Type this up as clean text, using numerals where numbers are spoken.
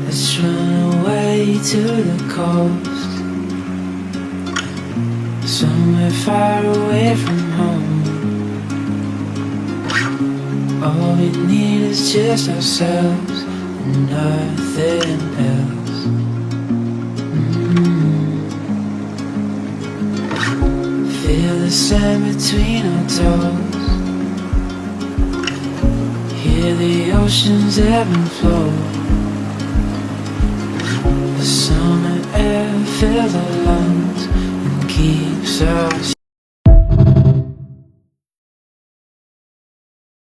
Let's run away to the coast, somewhere far away from home. All we need is just ourselves and nothing else. Feel the sand between our toes, hear the oceans ebb and flow. The summer air fills our lungs and keeps us